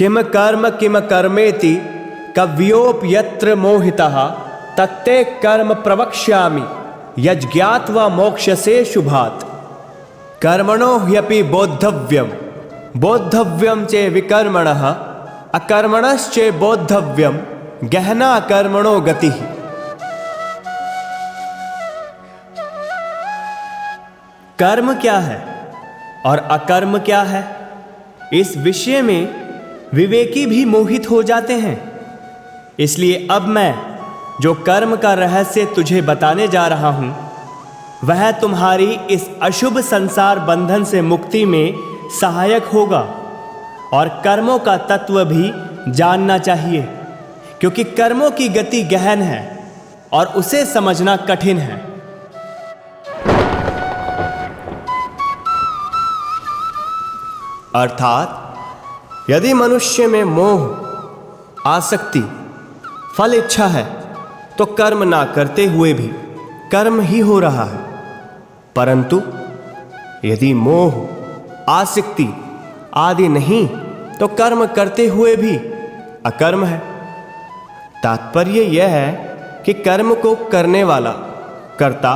किम कर्मेति कव्योप्यत्र मोहितः तत्ते कर्म प्रवक्ष्यामि यज्ञात्वा मोक्षसे शुभात्। कर्मणो ह्यपि बोद्धव्यम चे विकर्मणः अकर्मणश्चे बोद्धव्यम गहना कर्मणो गतिः। कर्म क्या है और अकर्म क्या है, इस विषय में विवेकी भी मोहित हो जाते हैं। इसलिए अब मैं जो कर्म का रहस्य तुझे बताने जा रहा हूं, वह तुम्हारी इस अशुभ संसार बंधन से मुक्ति में सहायक होगा। और कर्मों का तत्व भी जानना चाहिए, क्योंकि कर्मों की गति गहन है और उसे समझना कठिन है। अर्थात यदि मनुष्य में मोह, आसक्ति, फल इच्छा है तो कर्म ना करते हुए भी कर्म ही हो रहा है। परंतु यदि मोह, आसक्ति आदि नहीं तो कर्म करते हुए भी अकर्म है। तात्पर्य यह है कि कर्म को करने वाला कर्ता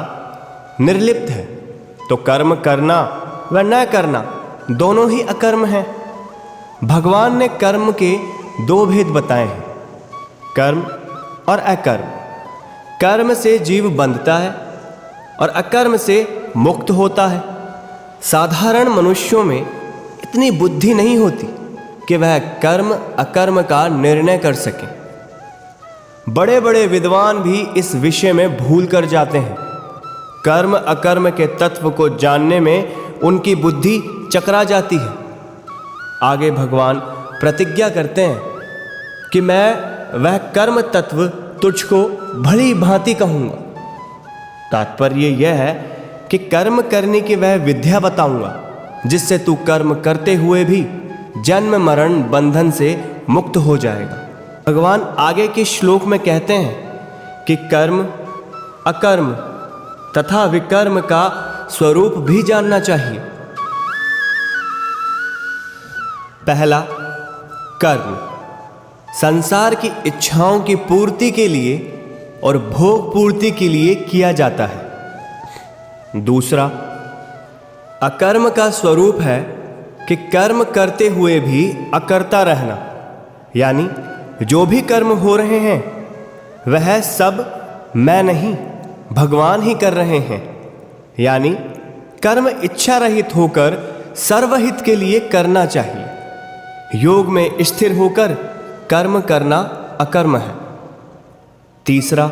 निर्लिप्त है, तो कर्म करना व न करना दोनों ही अकर्म है। भगवान ने कर्म के दो भेद बताए हैं, कर्म और अकर्म। कर्म से जीव बंधता है और अकर्म से मुक्त होता है। साधारण मनुष्यों में इतनी बुद्धि नहीं होती कि वह कर्म अकर्म का निर्णय कर सकें। बड़े बड़े विद्वान भी इस विषय में भूल कर जाते हैं। कर्म अकर्म के तत्व को जानने में उनकी बुद्धि चकरा जाती है। आगे भगवान प्रतिज्ञा करते हैं कि मैं वह कर्म तत्व तुझको भली भांति कहूँगा। तात्पर्य यह है कि कर्म करने की वह विद्या बताऊंगा जिससे तू कर्म करते हुए भी जन्म मरण बंधन से मुक्त हो जाएगा। भगवान आगे के श्लोक में कहते हैं कि कर्म, अकर्म तथा विकर्म का स्वरूप भी जानना चाहिए। पहला, कर्म संसार की इच्छाओं की पूर्ति के लिए और भोग पूर्ति के लिए किया जाता है। दूसरा, अकर्म का स्वरूप है कि कर्म करते हुए भी अकर्ता रहना, यानी जो भी कर्म हो रहे हैं वह सब मैं नहीं भगवान ही कर रहे हैं। यानी कर्म इच्छा रहित होकर सर्वहित के लिए करना चाहिए। योग में स्थिर होकर कर्म करना अकर्म है। तीसरा,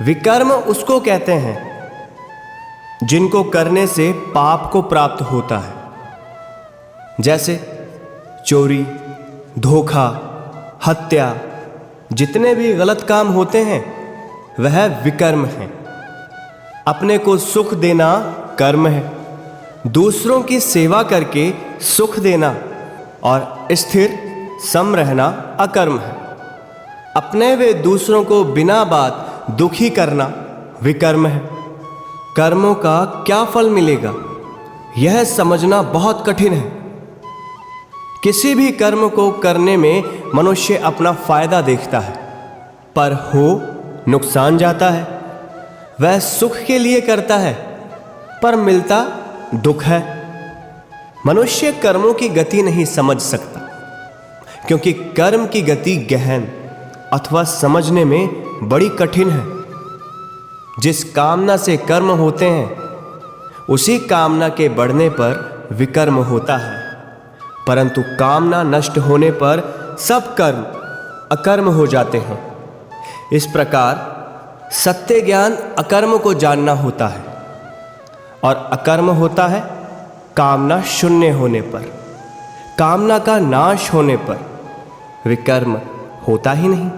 विकर्म उसको कहते हैं जिनको करने से पाप को प्राप्त होता है, जैसे चोरी, धोखा, हत्या, जितने भी गलत काम होते हैं वह विकर्म है। अपने को सुख देना कर्म है, दूसरों की सेवा करके सुख देना और स्थिर सम रहना अकर्म है। अपने व दूसरों को बिना बात दुखी करना विकर्म है। कर्मों का क्या फल मिलेगा यह समझना बहुत कठिन है। किसी भी कर्म को करने में मनुष्य अपना फायदा देखता है, पर हो नुकसान जाता है। वह सुख के लिए करता है पर मिलता दुख है। मनुष्य कर्मों की गति नहीं समझ सकता, क्योंकि कर्म की गति गहन अथवा समझने में बड़ी कठिन है। जिस कामना से कर्म होते हैं उसी कामना के बढ़ने पर विकर्म होता है, परंतु कामना नष्ट होने पर सब कर्म अकर्म हो जाते हैं। इस प्रकार सत्य ज्ञान अकर्म को जानना होता है, और अकर्म होता है कामना शून्य होने पर। कामना का नाश होने पर विकर्म होता ही नहीं।